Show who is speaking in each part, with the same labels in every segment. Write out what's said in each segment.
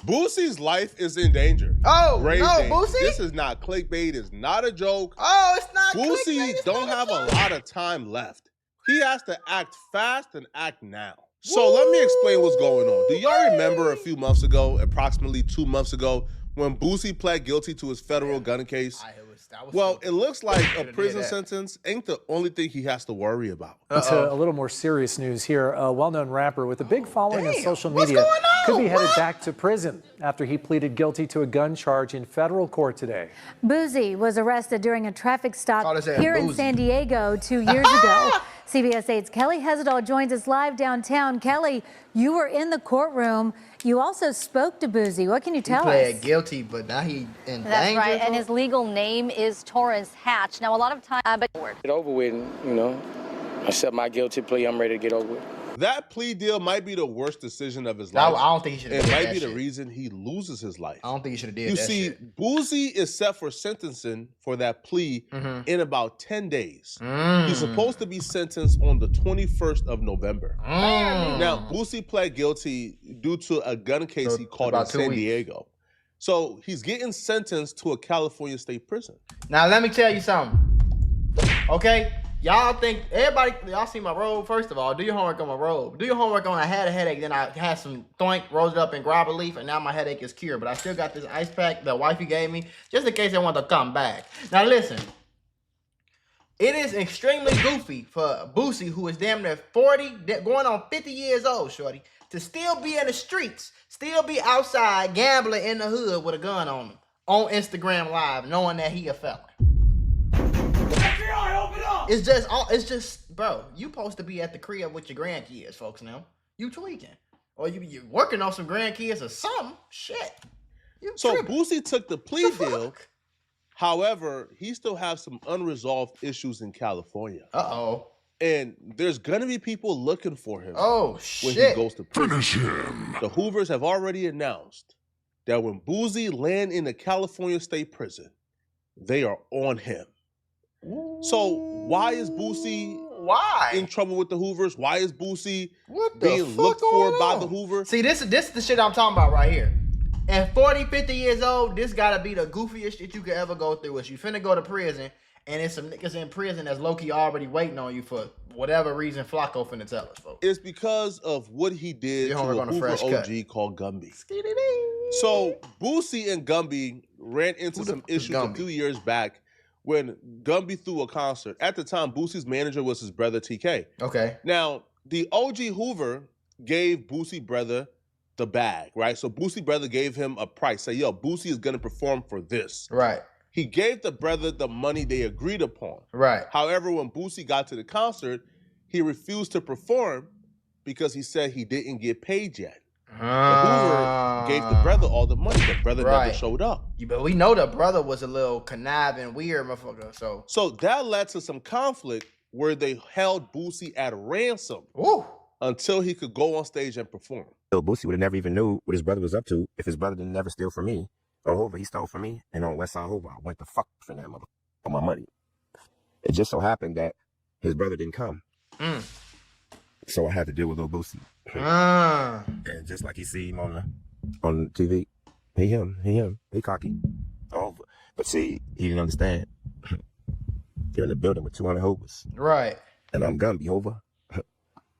Speaker 1: Boosie's life is in danger.
Speaker 2: Oh,
Speaker 1: Grave
Speaker 2: no,
Speaker 1: danger.
Speaker 2: Boosie?
Speaker 1: This is not clickbait. It's not a joke.
Speaker 2: Oh, it's not
Speaker 1: Boosie
Speaker 2: clickbait, it's
Speaker 1: don't
Speaker 2: not
Speaker 1: have a
Speaker 2: joke.
Speaker 1: lot of time left. He has to act fast and act now. So let me explain what's going on. Do y'all remember a few months ago, approximately 2 months ago, when Boosie pled guilty to his federal gun case? Well, it looks like a prison sentence ain't the only thing he has to worry about.
Speaker 3: To a little more serious news here. A well-known rapper with a big following on social media could be headed back to prison after he pleaded guilty to a gun charge in federal court today.
Speaker 4: Boosie was arrested during a traffic stop here in
Speaker 2: Boosie.
Speaker 4: San Diego 2 years ago. CBS 8's Kelly Hezedal joins us live downtown. Kelly, you were in the courtroom. You also spoke to Boosie. What can you tell
Speaker 2: He pled
Speaker 4: us?
Speaker 2: guilty, but now he in danger.
Speaker 5: That's right, and his legal name is Torrance Hatch. Now, a lot of time, but
Speaker 6: Get over with, you know. Accept my guilty plea. I'm ready to get over it.
Speaker 1: That plea deal might be the worst decision of his
Speaker 2: I
Speaker 1: life.
Speaker 2: don't think he should have
Speaker 1: It
Speaker 2: did
Speaker 1: might
Speaker 2: that
Speaker 1: be the
Speaker 2: shit.
Speaker 1: reason he loses his life.
Speaker 2: I don't think he should have did
Speaker 1: You
Speaker 2: that
Speaker 1: see,
Speaker 2: shit.
Speaker 1: Boosie is set for sentencing for that plea in about 10 days.
Speaker 2: Mm.
Speaker 1: He's supposed to be sentenced on the 21st of November. Now, Boosie pled guilty due to a gun case he caught in
Speaker 2: about 2
Speaker 1: San
Speaker 2: weeks.
Speaker 1: Diego. So he's getting sentenced to a California state prison.
Speaker 2: Now, let me tell you something. Okay? Y'all think, y'all see my robe, first of all. Do your homework on my robe. Do your homework on I had a headache, then I had some thwank, rolled it up in grab leaf, and now my headache is cured. But I still got this ice pack that wifey gave me, just in case I want to come back. Now, listen. It is extremely goofy for Boosie, who is damn near 40, going on 50 years old, shorty, to still be in the streets, still be outside gambling in the hood with a gun on him, on Instagram Live, knowing that he a felon. It's just, bro, you supposed to be at the crib with your grandkids, folks, now. You tweaking. Or you working on some grandkids or something. Shit.
Speaker 1: So Boosie took the plea deal. However, he still has some unresolved issues in California.
Speaker 2: Uh-oh.
Speaker 1: And there's going to be people looking for him
Speaker 2: when
Speaker 1: he goes to prison. Finish him. The Hoovers have already announced that when Boosie land in the California state prison, they are on him. So why is Boosie in trouble with the Hoovers? Why is Boosie being looked for by the Hoovers?
Speaker 2: See, this is the shit I'm talking about right here. At 40, 50 years old, this gotta be the goofiest shit you could ever go through. Is you finna go to prison, and it's some niggas in prison that's low-key already waiting on you for whatever reason Flacco finna tell us, folks.
Speaker 1: It's because of what he did to a Hoover OG called Gumby. So Boosie and Gumby ran into some issues a few years back when Gumby threw a concert. At the time, Boosie's manager was his brother TK.
Speaker 2: Okay.
Speaker 1: Now, the OG Hoover gave Boosie brother the bag, right? So Boosie brother gave him a price. Say, yo, Boosie is gonna perform for this.
Speaker 2: Right.
Speaker 1: He gave the brother the money they agreed upon.
Speaker 2: Right.
Speaker 1: However, when Boosie got to the concert, he refused to perform because he said he didn't get paid yet. The Hoover gave the brother all the money. The brother never showed up.
Speaker 2: But we know the brother was a little conniving, weird motherfucker. So
Speaker 1: that led to some conflict where they held Boosie at ransom until he could go on stage and perform.
Speaker 7: So Boosie would have never even knew what his brother was up to if his brother didn't never steal from me. On Hoover, he stole from me. And on Westside Hoover, I went to fuck for that mother for my money. It just so happened that his brother didn't come. So I had to deal with little Boosie. And just like you see him on TV, he cocky. Oh, but see, he didn't understand. You're in the building with 200 Hoovers.
Speaker 2: Right.
Speaker 7: And I'm Gumby Hoover.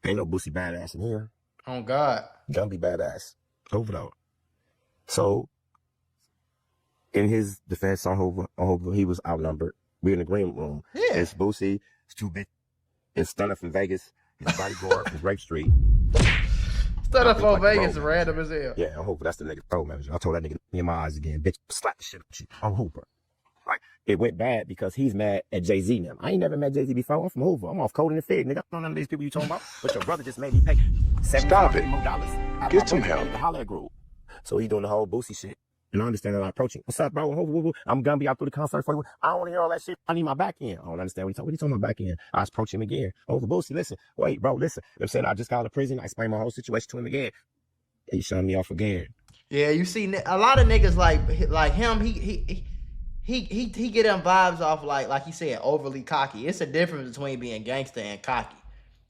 Speaker 7: Ain't no Boosie badass in here.
Speaker 2: Oh, God.
Speaker 7: Gumby badass. Hoover though. So, in his defense on Hoover, he was outnumbered. We're in the green room.
Speaker 2: Yeah.
Speaker 7: It's Boosie, it's two bitches, it's Stunner from Vegas, his bodyguard from Grape Street.
Speaker 2: Stunner from Vegas, random as hell.
Speaker 7: Yeah, on Hoover, that's the nigga pro manager. I told that nigga in my eyes again, bitch, slap the shit up you on Hoover. Like, it went bad because he's mad at Jay-Z now. I ain't never met Jay-Z before. I'm from Hoover. I'm off Cold in the Fig, nigga. I don't know none of these people you talking about. But your brother just made me pay $75 more. Get some help. The Holler Group. So he doing the whole Boosie shit. And I understand that I approach him. What's up, bro? I'm Gumby out through the concert for you. I don't want to hear all that shit. I need my back end. I don't understand what you talking about back end. I approach him again. Over Boosie, listen. Wait, bro, listen. I'm saying I just got out of prison. I explained my whole situation to him again. He shut me off again.
Speaker 2: Yeah, you see, a lot of niggas like him. He get them vibes off like he said, overly cocky. It's a difference between being gangster and cocky.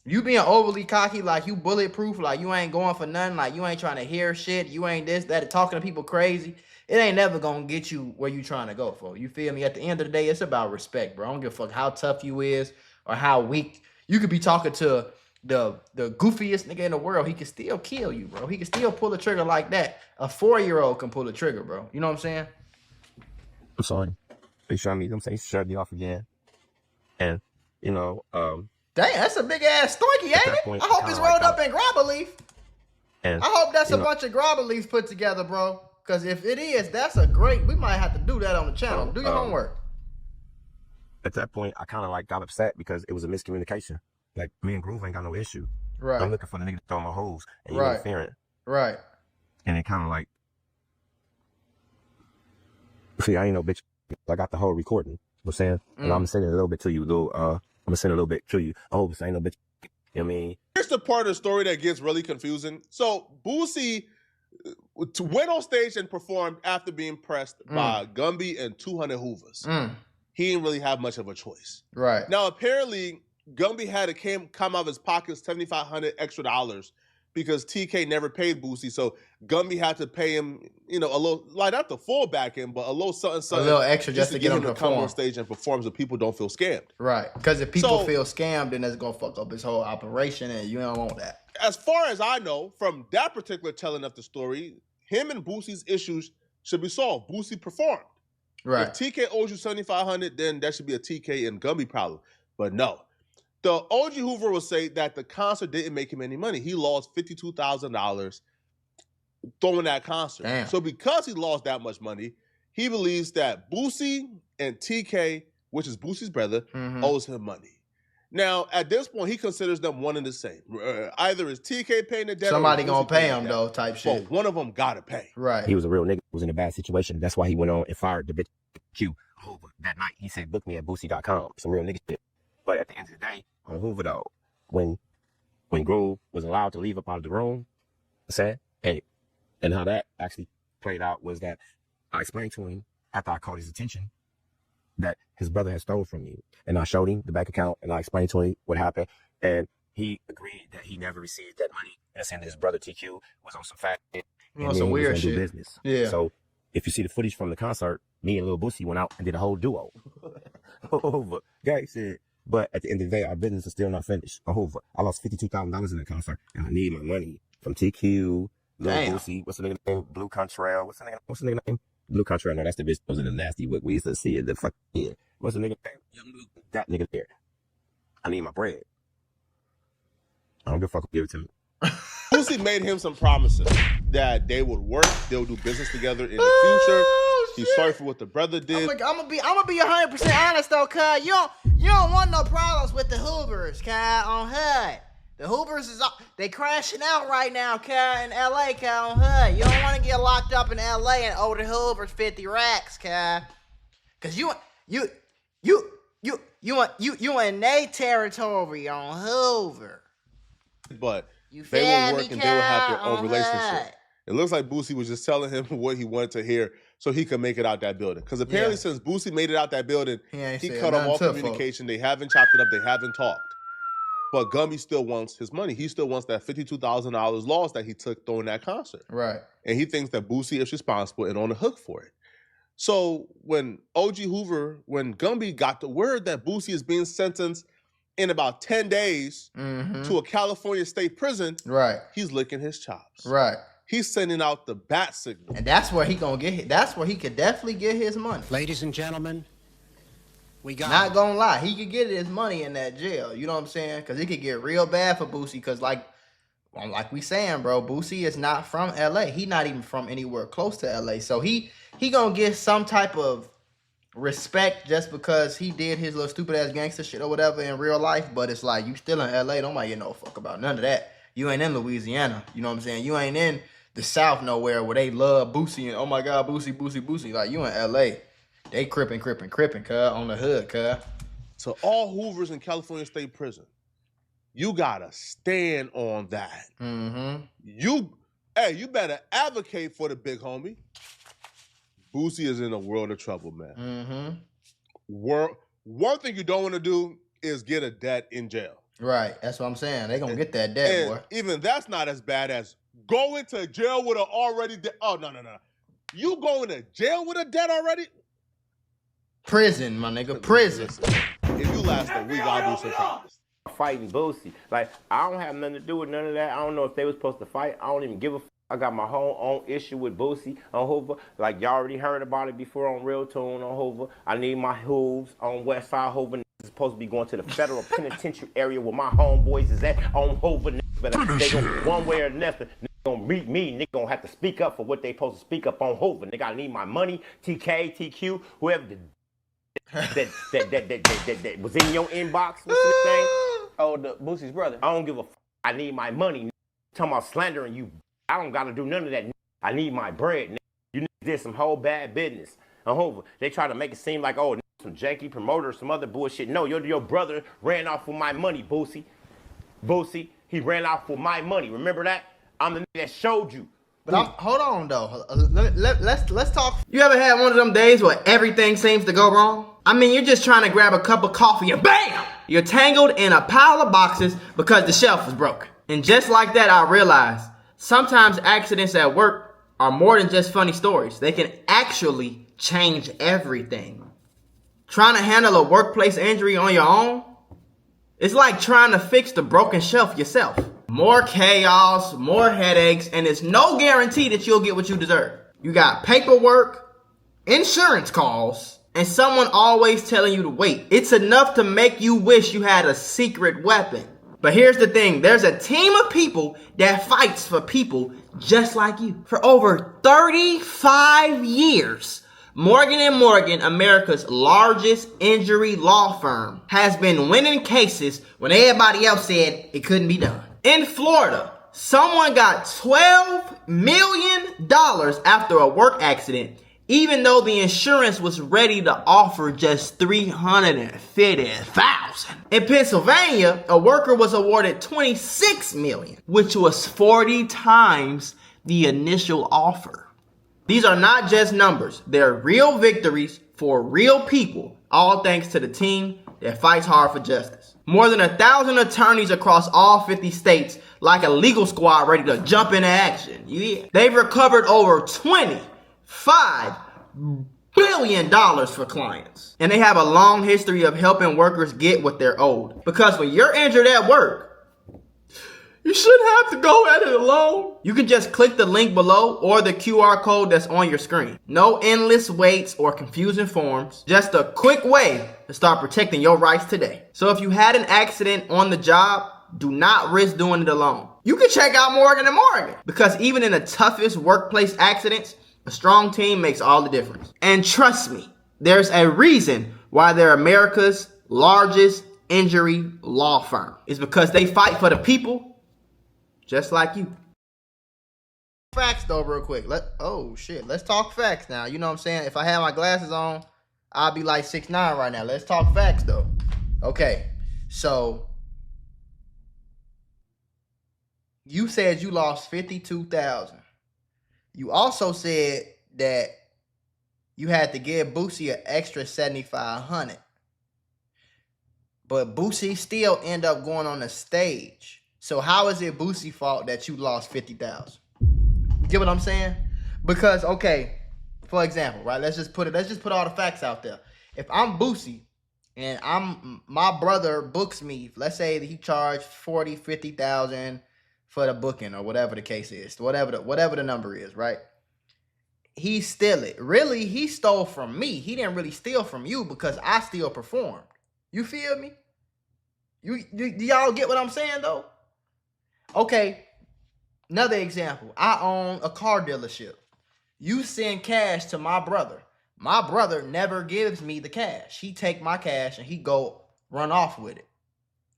Speaker 2: You being overly cocky, like you bulletproof, like you ain't going for nothing, like you ain't trying to hear shit, you ain't this, that, talking to people crazy. It ain't never gonna get you where you trying to go for. You feel me? At the end of the day, it's about respect, bro. I don't give a fuck how tough you is or how weak. You could be talking to the goofiest nigga in the world. He can still kill you, bro. He can still pull the trigger like that. A 4-year-old can pull the trigger, bro. You know what I'm saying?
Speaker 7: I'm sorry. They shut me. I'm saying shut me off again. And
Speaker 2: Dang, that's a big ass stinky, ain't it?
Speaker 7: point,
Speaker 2: I hope it's rolled up in grabber leaf.
Speaker 7: And
Speaker 2: I hope that's a bunch of grabber leaves put together, bro. Because if it is, that's a great. We might have to do that on the channel. Do your homework.
Speaker 7: At that point, I kind of like got upset because it was a miscommunication. Like me and Groove ain't got no issue.
Speaker 2: Right.
Speaker 7: I'm looking for the nigga to throw my hoes and you
Speaker 2: Right.
Speaker 7: interfering.
Speaker 2: Right.
Speaker 7: And it kind of like, see, I ain't no bitch. I got the whole recording. You know what I'm saying, and I'm gonna send it a little bit to you. I'm gonna send it a little bit to you. I hope this ain't no bitch. You know what I mean?
Speaker 1: Here's the part of the story that gets really confusing. So Boosie went on stage and performed after being pressed by Gumby and 200 Hoovers. He didn't really have much of a choice.
Speaker 2: Right.
Speaker 1: Now, apparently, Gumby had to come out of his pocket $7,500 extra because TK never paid Boosie. So Gumby had to pay him, a little, like not the full back end, but a little something.
Speaker 2: A little extra just to get him to
Speaker 1: come
Speaker 2: perform
Speaker 1: on stage and perform so people don't feel scammed.
Speaker 2: Right. Because if people feel scammed, then that's going to fuck up his whole operation, and you don't want that.
Speaker 1: As far as I know, from that particular telling of the story, him and Boosie's issues should be solved. Boosie performed.
Speaker 2: Right.
Speaker 1: If TK owes you $7,500, then that should be a TK and Gumby problem. But no. The OG Hoover will say that the concert didn't make him any money. He lost $52,000 throwing that concert.
Speaker 2: Damn.
Speaker 1: So because he lost that much money, he believes that Boosie and TK, which is Boosie's brother, owes him money. Now, at this point, he considers them one and the same. Either is TK paying the debt
Speaker 2: Somebody
Speaker 1: or
Speaker 2: going to pay him, though, type shit.
Speaker 1: But one of them got to pay.
Speaker 2: Right.
Speaker 7: He was a real nigga. Was in a bad situation. That's why he went on and fired the bitch Q Hoover that night. He said, book me at Boosie.com. Some real nigga shit. But at the end of the day, on Hoover though, when Groove was allowed to leave up out of the room, I said, hey, and how that actually played out was that I explained to him after I caught his attention that his brother had stole from me. And I showed him the bank account and I explained to him what happened. And he agreed that he never received that money. And saying his brother TQ was on some fat shit. And
Speaker 2: some weird shit.
Speaker 7: Business.
Speaker 2: Yeah.
Speaker 7: So if you see the footage from the concert, me and Lil Boosie went out and did a whole duo. Over. Guy said, but at the end of the day, our business is still not finished. Over. I lost $52,000 in the concert, and I need my money from TQ, Lil Boosie. What's the nigga name? Blue Contrail. What's the nigga name? Blue Contrail. No, that's the bitch that was in the nasty what we used to see. The fuck yeah. What's the nigga name? Young Blue. That nigga there. I need my bread. I don't give a fuck who give it to me.
Speaker 1: Boosie made him some promises that they would work, they would do business together in the future. He's sorry for what the brother did.
Speaker 2: I'm gonna be 100% honest though, cuz you don't want no problems with the Hoovers, cuz on HUD. The Hoovers they crashing out right now, cuz in LA, cuz on HUD. You don't want to get locked up in LA and owe the Hoovers 50 racks, cuz you in their territory on Hoover.
Speaker 1: But they will work and they will have their own relationship.
Speaker 2: HUD.
Speaker 1: It looks like Boosie was just telling him what he wanted to hear so he could make it out that building. Because apparently since Boosie made it out that building, he cut off all communication. They haven't chopped it up. They haven't talked. But Gumby still wants his money. He still wants that $52,000 loss that he took throwing that concert.
Speaker 2: Right.
Speaker 1: And he thinks that Boosie is responsible and on the hook for it. So when Gumby got the word that Boosie is being sentenced in about 10 days to a California state prison, he's licking his chops.
Speaker 2: Right.
Speaker 1: He's sending out the bat signal.
Speaker 2: And that's where he gonna get. That's where he could definitely get his money.
Speaker 8: Ladies and gentlemen, we got.
Speaker 2: Not gonna lie, he could get his money in that jail. You know what I'm saying? Because it could get real bad for Boosie. Because like we saying, bro, Boosie is not from LA. He not even from anywhere close to LA. So he gonna get some type of respect just because he did his little stupid ass gangster shit or whatever in real life. But it's like you still in LA. Nobody get no fuck about none of that. You ain't in Louisiana. You know what I'm saying? You ain't in the South nowhere where they love Boosie and oh my God, Boosie. Like you in LA. They crippin', cuz, on the hood, cuz.
Speaker 1: To all Hoovers in California State Prison, you gotta stand on that. You better advocate for the big homie. Boosie is in a world of trouble, man. One thing you don't want to do is get a debt in jail.
Speaker 2: Right. That's what I'm saying. They gonna get that debt,
Speaker 1: And
Speaker 2: boy.
Speaker 1: even that's not as bad as going to jail with an already debt. Oh, no. You going to jail with a debt already?
Speaker 2: Prison, my nigga. Prison.
Speaker 1: Listen, if you last a week, I'll be surprised.
Speaker 7: Fighting Boosie. Like, I don't have nothing to do with none of that. I don't know if they were supposed to fight. I don't even give a f. I got my whole own issue with Boosie on Hoover. Like, y'all already heard about it before on Real Tune on Hoover. I need my hooves on West Side Hoover. Is supposed to be going to the federal penitentiary area where my homeboys is at on Hoover. But they go one way or another. Nigga gonna meet me. Nigga gonna have to speak up for what they supposed to speak up on Hoover. Nigga, I need my money. TK, TQ, whoever that was in your inbox. What's the thing?
Speaker 6: Oh, the Boosie's brother.
Speaker 7: I don't give a f. I need my money. Talking about slandering you. I don't gotta do none of that. I need my bread. You did some whole bad business. They try to make it seem like, oh, some janky promoter or some other bullshit. No, your brother ran off with my money, Boosie. Boosie, he ran off with my money. Remember that? I'm the nigga that showed you.
Speaker 2: But hold on though. Let's talk. You ever had one of them days where everything seems to go wrong? I mean, you're just trying to grab a cup of coffee and BAM! You're tangled in a pile of boxes because the shelf was broken. And just like that, I realized sometimes accidents at work are more than just funny stories. They can actually change everything. Trying to handle a workplace injury on your own, it's like trying to fix the broken shelf yourself. More chaos, more headaches, and it's no guarantee that you'll get what you deserve. You got paperwork, insurance calls, and someone always telling you to wait. It's enough to make you wish you had a secret weapon. But here's the thing, there's a team of people that fights for people just like you. For over 35 years, Morgan & Morgan, America's largest injury law firm, has been winning cases when everybody else said it couldn't be done. In Florida, someone got $12 million after a work accident, even though the insurance was ready to offer just $350,000. In Pennsylvania, a worker was awarded $26 million, which was 40 times the initial offer. These are not just numbers. They're real victories for real people, all thanks to the team that fights hard for justice. More than 1,000 attorneys across all 50 states, like a legal squad ready to jump into action. Yeah. They've recovered over $25 billion for clients. And they have a long history of helping workers get what they're owed. Because when you're injured at work, you shouldn't have to go at it alone. You can just click the link below or the QR code that's on your screen. No endless waits or confusing forms. Just a quick way to start protecting your rights today. So if you had an accident on the job, do not risk doing it alone. You can check out Morgan & Morgan, because even in the toughest workplace accidents, a strong team makes all the difference. And trust me, there's a reason why they're America's largest injury law firm. It's because they fight for the people just like you. Facts though, real quick. Let's talk facts now. You know what I'm saying? If I had my glasses on, I'll be like 6'9" right now. Let's talk facts though. Okay, so you said you lost $52,000. You also said that you had to give Boosie an extra $7,500. But Boosie still end up going on the stage. So how is it Boosie's fault that you lost $50,000? You get what I'm saying? Because, okay, for example, right? Let's just put all the facts out there. If I'm Boosie and my brother books me, let's say that he charged $40,000, $50,000 for the booking or whatever the case is, whatever the number is, right? He steal it. Really, he stole from me. He didn't really steal from you because I still performed. You feel me? Do y'all get what I'm saying though? Okay, another example. I own a car dealership. You send cash to my brother. My brother never gives me the cash. He take my cash and he go run off with it,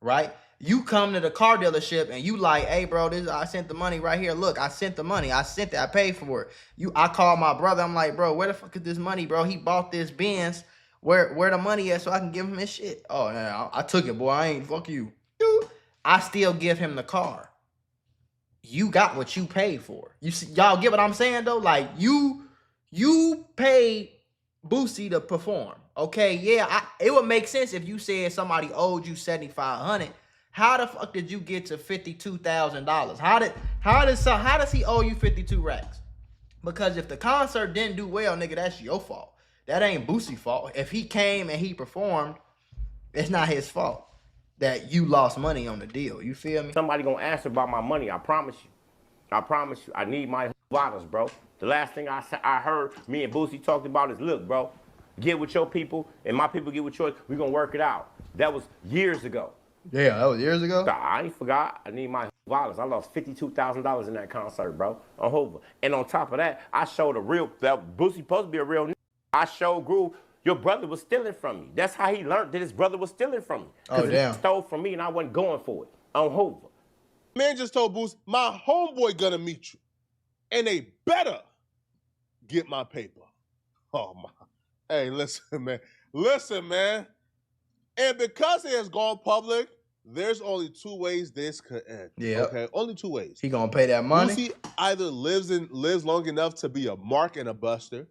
Speaker 2: right? You come to the car dealership and you like, hey bro, I sent the money right here. Look, I sent the money. I sent it. I paid for it. I call my brother. I'm like, bro, where the fuck is this money, bro? He bought this Benz. Where the money at so I can give him his shit? Oh, no, I took it, boy. I ain't fuck you. I still give him the car. You got what you paid for. You see, y'all get what I'm saying though? Like you paid Boosie to perform. Okay, yeah, it would make sense if you said somebody owed you $7,500. How the fuck did you get to $52,000? How does he owe you 52 racks? Because if the concert didn't do well, nigga, that's your fault. That ain't Boosie's fault. If he came and he performed, it's not his fault that you lost money on the deal. You feel me?
Speaker 7: Somebody gonna ask about my money. I promise you. I promise you. I need my bottles, bro. The last thing I heard me and Boosie talked about is, look, bro, get with your people and my people get with yours. We gonna work it out. That was years ago.
Speaker 2: Yeah, that was years ago.
Speaker 7: I ain't forgot. I need my dollars. I lost $52,000 in that concert, bro, on Hoover. And on top of that, I showed that Boosie supposed to be a real nigga. I showed Groove, your brother was stealing from me. That's how he learned that his brother was stealing from me.
Speaker 2: Oh, damn.
Speaker 7: He stole from me and I wasn't going for it on Hoover.
Speaker 1: Man just told Boosie, my homeboy gonna meet you. And they better get my paper. Oh, my. Hey, listen, man. Listen, man. And because it has gone public, there's only two ways this could end.
Speaker 2: Yeah.
Speaker 1: Okay, only two ways.
Speaker 2: He gonna pay that money.
Speaker 1: Boosie either lives long enough to be a mark and a buster,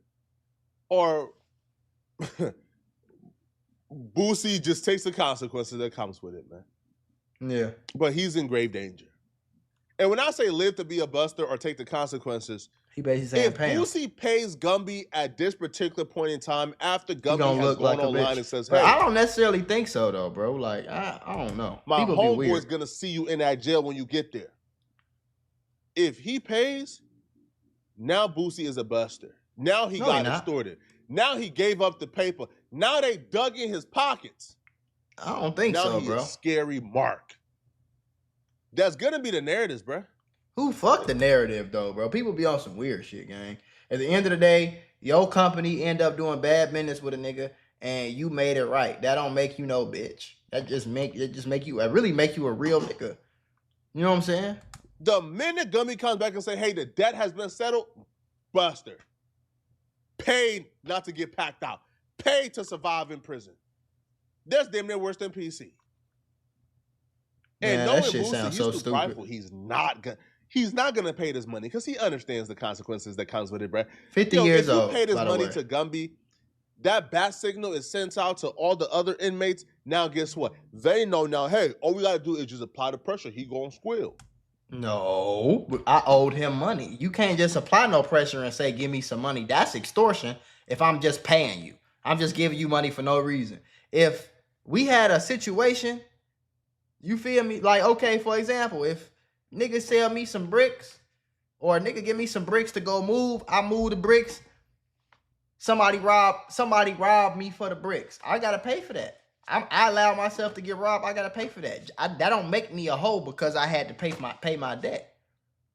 Speaker 1: or Boosie just takes the consequences that comes with it, man.
Speaker 2: Yeah.
Speaker 1: But he's in grave danger. And when I say live to be a buster or take the consequences,
Speaker 2: he basically saying
Speaker 1: if
Speaker 2: pay him.
Speaker 1: Boosie pays Gumby at this particular point in time, after Gumby has gone
Speaker 2: like
Speaker 1: online and says,
Speaker 2: but
Speaker 1: hey,
Speaker 2: I don't necessarily think so though, bro. Like, I don't know.
Speaker 1: my
Speaker 2: People be
Speaker 1: homeboy's
Speaker 2: weird.
Speaker 1: gonna see you in that jail when you get there. If he pays, now Boosie is a buster. Now he got extorted. Now he gave up the paper. Now they dug in his pockets.
Speaker 2: I don't think so, bro.
Speaker 1: Now he's a scary mark. That's gonna be the narratives, bro.
Speaker 2: Who fucked the narrative though, bro? People be on some weird shit, gang. At the end of the day, your company end up doing bad business with a nigga, and you made it right. That don't make you no bitch. That really make you a real nigga. You know what I'm saying?
Speaker 1: The minute Gummy comes back and say, hey, the debt has been settled, buster. Paid not to get packed out. Paid to survive in prison. That's damn near worse than PC. And
Speaker 2: Man,
Speaker 1: knowing
Speaker 2: that shit
Speaker 1: Boosie,
Speaker 2: sounds
Speaker 1: he's
Speaker 2: so
Speaker 1: too
Speaker 2: stupid.
Speaker 1: prideful. He's not gonna pay this money because he understands the consequences that comes with it, bro.
Speaker 2: 50 years old.
Speaker 1: If you pay this
Speaker 2: by the
Speaker 1: money
Speaker 2: way.
Speaker 1: to Gumby, that bat signal is sent out to all the other inmates. Now, guess what? They know now, hey, all we gotta do is just apply the pressure. He gonna squeal.
Speaker 2: No, I owed him money. You can't just apply no pressure and say, give me some money. That's extortion if I'm just paying you. I'm just giving you money for no reason. If we had a situation, you feel me? Like, okay, for example, if nigga sell me some bricks or a nigga give me some bricks to go move, I move the bricks. Somebody robbed me for the bricks. I gotta pay for that. I allow myself to get robbed. I gotta pay for that. That don't make me a hoe because I had to pay my debt.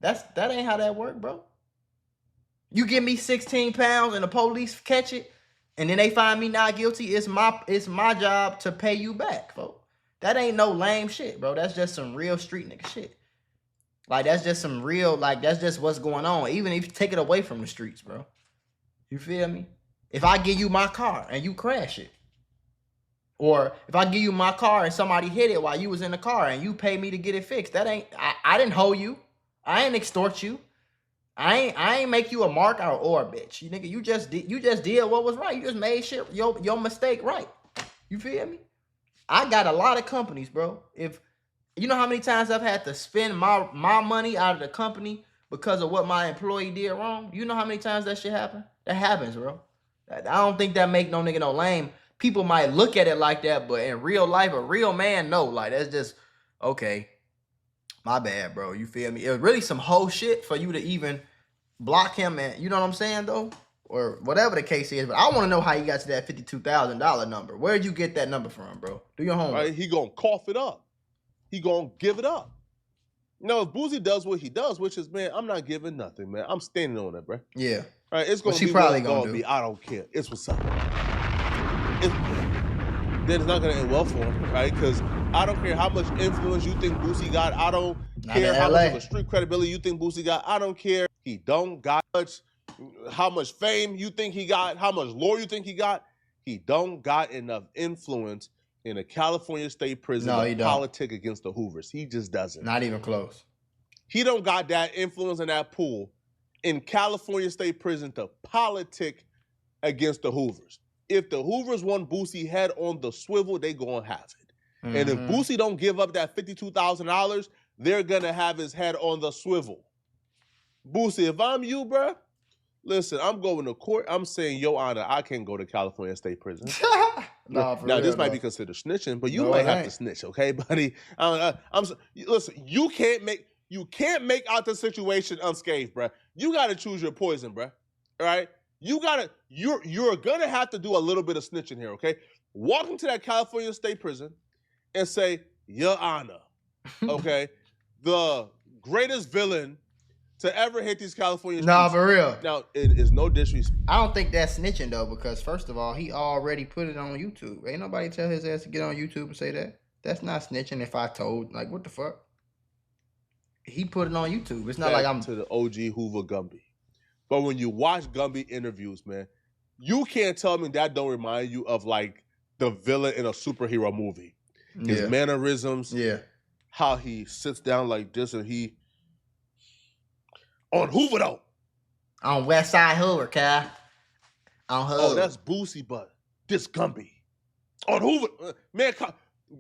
Speaker 2: That ain't how that work, bro. You give me 16 pounds and the police catch it, and then they find me not guilty. It's my job to pay you back, folks. That ain't no lame shit, bro. That's just some real street nigga shit. Like, that's just some real, like, that's just what's going on. Even if you take it away from the streets, bro. You feel me? If I give you my car and you crash it, or if I give you my car and somebody hit it while you was in the car and you pay me to get it fixed, that ain't, I didn't hold you. I ain't extort you. I ain't make you a mark or a bitch. You nigga, you just did what was right. You just made shit, your mistake right. You feel me? I got a lot of companies, bro. If you know how many times I've had to spend my money out of the company because of what my employee did wrong? You know how many times that shit happen? That happens, bro. I don't think that make no nigga no lame. People might look at it like that, but in real life, a real man know. Like, that's just, okay, my bad, bro. You feel me? It was really some whole shit for you to even block him, and you know what I'm saying, though? Or whatever the case is. But I want to know how you got to that $52,000 number. Where'd you get that number from, bro? Do your homework.
Speaker 1: Right? He gonna cough it up. He gonna give it up. You know, if Boosie does what he does, which is, man, I'm not giving nothing, man. I'm standing on it, bro.
Speaker 2: Yeah.
Speaker 1: Right? It's gonna
Speaker 2: She
Speaker 1: be
Speaker 2: probably
Speaker 1: what it's
Speaker 2: gonna do.
Speaker 1: be. I don't care. It's what's up. Then it's not gonna end well for him, right? Because I don't care how much influence you think Boosie got. I don't care how much of a street credibility you think Boosie got. I don't care. He don't got much. How much fame you think he got, how much lore you think he got. He don't got enough influence in a California state prison to politic against the Hoovers. He just doesn't.
Speaker 2: Not even close.
Speaker 1: He don't got that influence in that pool in California state prison to politic against the Hoovers. If the Hoovers want Boosie head on the swivel, they gonna have it. And if Boosie don't give up that $52,000, they're going to have his head on the swivel. Boosie, if I'm you, bruh, listen, I'm going to court. I'm saying, Your Honor, I can't go to California State Prison.
Speaker 2: Nah,
Speaker 1: now, this might be considered snitching, but you might have to snitch, okay, buddy? Listen, you can't make out the situation unscathed, bruh. You got to choose your poison, bruh. All right? You're going to have to do a little bit of snitching here, okay? Walk into that California State Prison and say, Your Honor, okay, the greatest villain to ever hit these California streets.
Speaker 2: Nah, for real.
Speaker 1: Now, it is no disrespect.
Speaker 2: I don't think that's snitching, though, because first of all, he already put it on YouTube. Ain't nobody tell his ass to get on YouTube and say that. That's not snitching if I told. Like, what the fuck? He put it on YouTube. It's not like I'm...
Speaker 1: to the OG Hoover Gumby. But when you watch Gumby interviews, man, you can't tell me that don't remind you of, like, the villain in a superhero movie. His mannerisms.
Speaker 2: Yeah.
Speaker 1: How he sits down like this and he... On Hoover, though.
Speaker 2: On West Side Hoover, Kai. On Hoover.
Speaker 1: Oh, that's Boosie, but this Gumby. On Hoover. Man,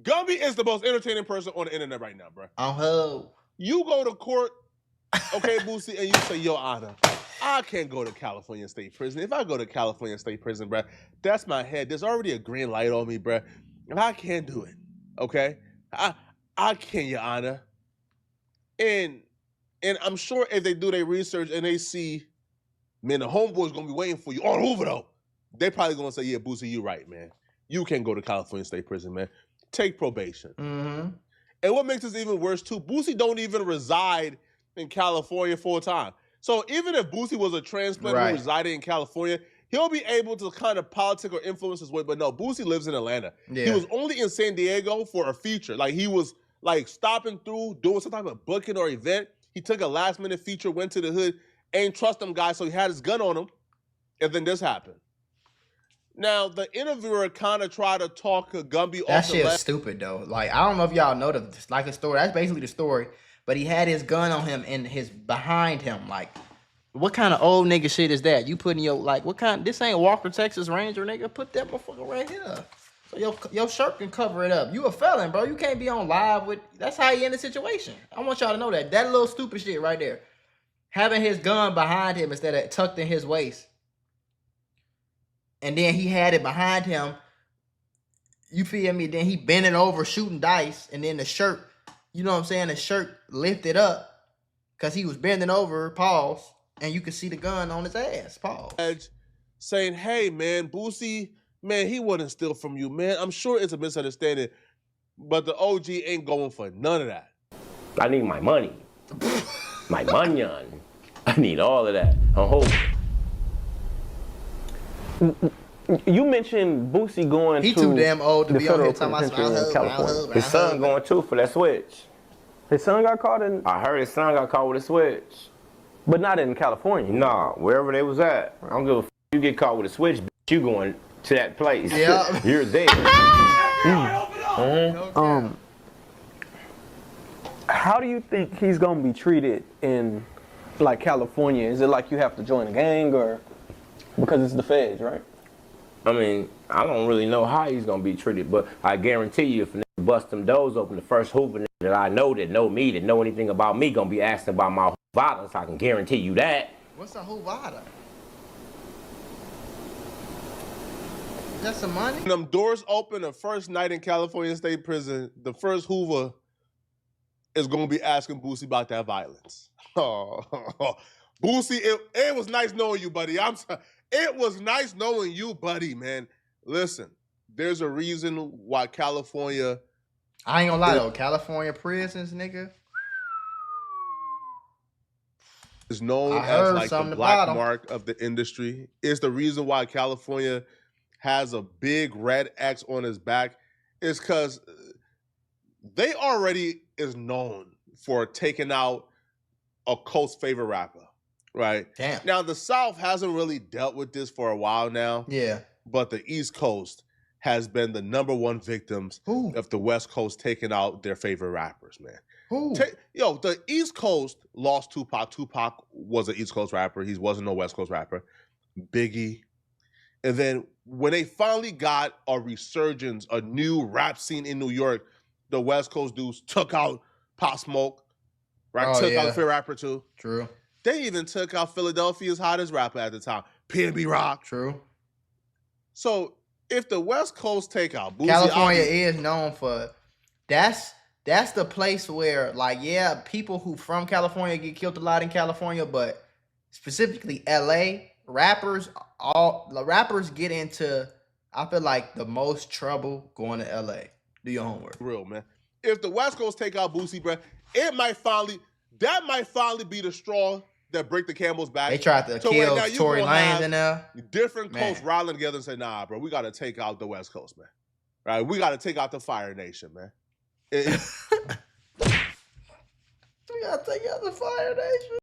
Speaker 1: Gumby is the most entertaining person on the internet right now, bro.
Speaker 2: On Hoover.
Speaker 1: You go to court, okay, Boosie, and you say, Your Honor, I can't go to California State Prison. If I go to California State Prison, bro, that's my head. There's already a green light on me, bro. And I can't do it, okay? I can't, Your Honor. And I'm sure if they do their research and they see, man, the homeboy's going to be waiting for you on Hoover, though, they probably going to say, yeah, Boosie, you're right, man. You can't go to California State Prison, man. Take probation. And what makes this even worse, too, Boosie don't even reside in California full time. So even if Boosie was a transplant who resided in California, he'll be able to kind of politic or influence his way. But no, Boosie lives in Atlanta. Yeah. He was only in San Diego for a feature. Like, he was, like, stopping through, doing some type of booking or event. He took a last-minute feature, went to the hood, ain't trust them guys, so he had his gun on him, and then this happened. Now, the interviewer kind of tried to talk Gumby off the
Speaker 2: That shit's stupid, though. Like, I don't know if y'all know the story. That's basically the story. But he had his gun on him and behind him. Like, what kind of old nigga shit is that? You putting your, like, what kind, this ain't Walker, Texas Ranger, nigga. Put that motherfucker right here. So your shirt can cover it up. You a felon, bro. You can't be on live with... That's how you in the situation. I want y'all to know that. That little stupid shit right there. Having his gun behind him instead of tucked in his waist. And then he had it behind him. You feel me? Then he bending over shooting dice. And then the shirt, you know what I'm saying? The shirt lifted up. Because he was bending over, pause. And you could see the gun on his ass, pause.
Speaker 1: Saying, hey, man, Boosie... Man, he wouldn't steal from you, man. I'm sure it's a misunderstanding, but the OG ain't going for none of that.
Speaker 7: I need my money. My money. I need all of that.
Speaker 9: You mentioned Boosie going
Speaker 2: he
Speaker 9: to
Speaker 2: too damn old to
Speaker 9: the
Speaker 2: be on here
Speaker 9: federal
Speaker 2: talking
Speaker 9: penitentiary in California.
Speaker 7: His son going too for that switch.
Speaker 9: His son got caught in...
Speaker 7: I heard his son got caught with a switch.
Speaker 9: But not in California.
Speaker 7: Nah, wherever they was at. I don't give a f***. You get caught with a switch, you going to that place.
Speaker 2: Yeah.
Speaker 7: You're there.
Speaker 9: How do you think he's gonna be treated in, like, California? Is it like you have to join a gang, or because it's the feds, right?
Speaker 7: I mean, I don't really know how he's gonna be treated, but I guarantee you, if a nigga bust them doors open, the first Hoover nigga that I know that know me, that know anything about me, gonna be asking about my violence. I can guarantee you that.
Speaker 2: What's a Hoovada? Got some money?
Speaker 1: When them doors open the first night in California State Prison, the first Hoover is going to be asking Boosie about that violence. Oh, Boosie, it was nice knowing you, buddy. It was nice knowing you, buddy, man. Listen, there's a reason why California...
Speaker 2: I ain't gonna lie, though. California prisons, nigga.
Speaker 1: Is known as like the black mark of the industry. It's the reason why California has a big red X on his back. Is because they already is known for taking out a coast favorite rapper, right?
Speaker 2: Damn.
Speaker 1: Now, the South hasn't really dealt with this for a while now.
Speaker 2: Yeah.
Speaker 1: But the East Coast has been the #1 victims of the West Coast taking out their favorite rappers, man. The East Coast lost Tupac. Tupac was an East Coast rapper. He wasn't no West Coast rapper. Biggie, And then when they finally got a resurgence, a new rap scene in New York, the West Coast dudes took out Pop Smoke, right? Took out a fair rapper too.
Speaker 2: True.
Speaker 1: They even took out Philadelphia's hottest rapper at the time, P&B Rock.
Speaker 2: True.
Speaker 1: So if the West Coast take out Boosie,
Speaker 2: California is known for that's the place where, like, yeah, people who from California get killed a lot in California, but specifically LA, rappers get into, I feel like, the most trouble going to LA. Do your homework.
Speaker 1: Real, man. If the West Coast take out Boosie, bro, that might finally be the straw that break the camel's back.
Speaker 2: They tried to kill Tory Lanez in there.
Speaker 1: Different coasts rallying together and say, nah, bro, we got to take out the West Coast, man. Right? We got to take out the Fire Nation, man.
Speaker 2: We got to take out the Fire Nation.